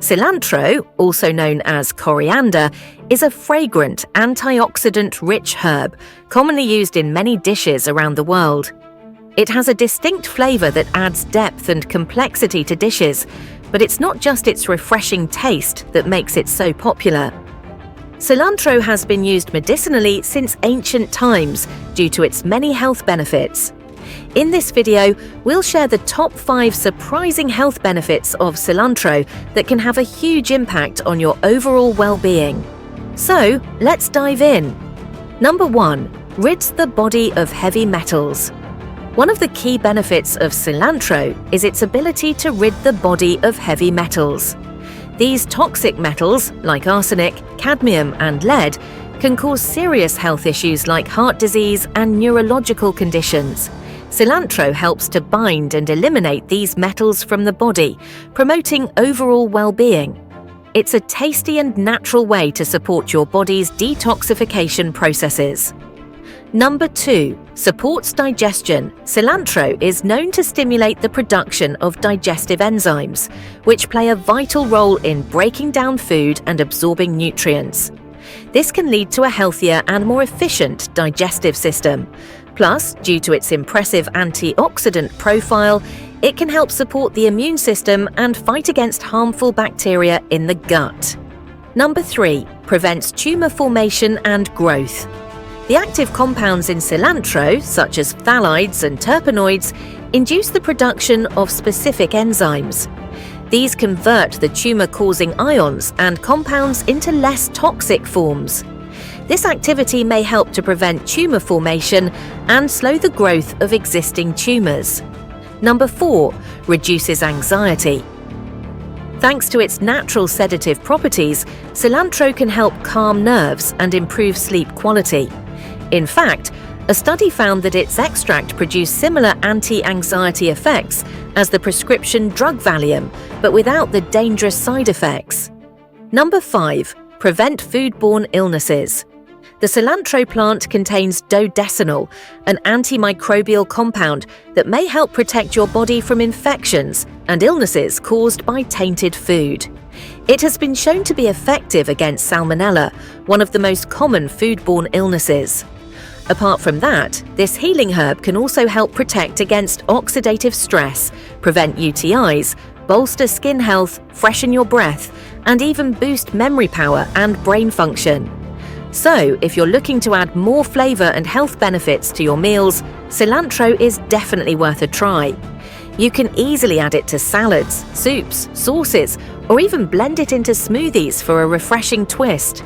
Cilantro, also known as coriander, is a fragrant, antioxidant-rich herb, commonly used in many dishes around the world. It has a distinct flavor that adds depth and complexity to dishes, but it's not just its refreshing taste that makes it so popular. Cilantro has been used medicinally since ancient times due to its many health benefits. In this video, we'll share the top 5 surprising health benefits of cilantro that can have a huge impact on your overall well-being. So, let's dive in. Number 1. Rids the body of heavy metals. One of the key benefits of cilantro is its ability to rid the body of heavy metals. These toxic metals, like arsenic, cadmium, and lead, can cause serious health issues like heart disease and neurological conditions. Cilantro helps to bind and eliminate these metals from the body, promoting overall well-being. It's a tasty and natural way to support your body's detoxification processes. Number 2. Supports digestion. Cilantro is known to stimulate the production of digestive enzymes, which play a vital role in breaking down food and absorbing nutrients. This can lead to a healthier and more efficient digestive system. Plus, due to its impressive antioxidant profile, it can help support the immune system and fight against harmful bacteria in the gut. Number 3. Prevents tumor formation and growth. The active compounds in cilantro, such as phthalides and terpenoids, induce the production of specific enzymes. These convert the tumor-causing ions and compounds into less toxic forms. This activity may help to prevent tumor formation and slow the growth of existing tumors. Number 4. Reduces anxiety. Thanks to its natural sedative properties, cilantro can help calm nerves and improve sleep quality. In fact, a study found that its extract produced similar anti-anxiety effects as the prescription drug Valium, but without the dangerous side effects. Number 5. Prevent foodborne illnesses. The cilantro plant contains dodecanol, an antimicrobial compound that may help protect your body from infections and illnesses caused by tainted food. It has been shown to be effective against salmonella, one of the most common foodborne illnesses. Apart from that, this healing herb can also help protect against oxidative stress, prevent UTIs, bolster skin health, freshen your breath, and even boost memory power and brain function. So, if you're looking to add more flavor and health benefits to your meals, cilantro is definitely worth a try. You can easily add it to salads, soups, sauces, or even blend it into smoothies for a refreshing twist.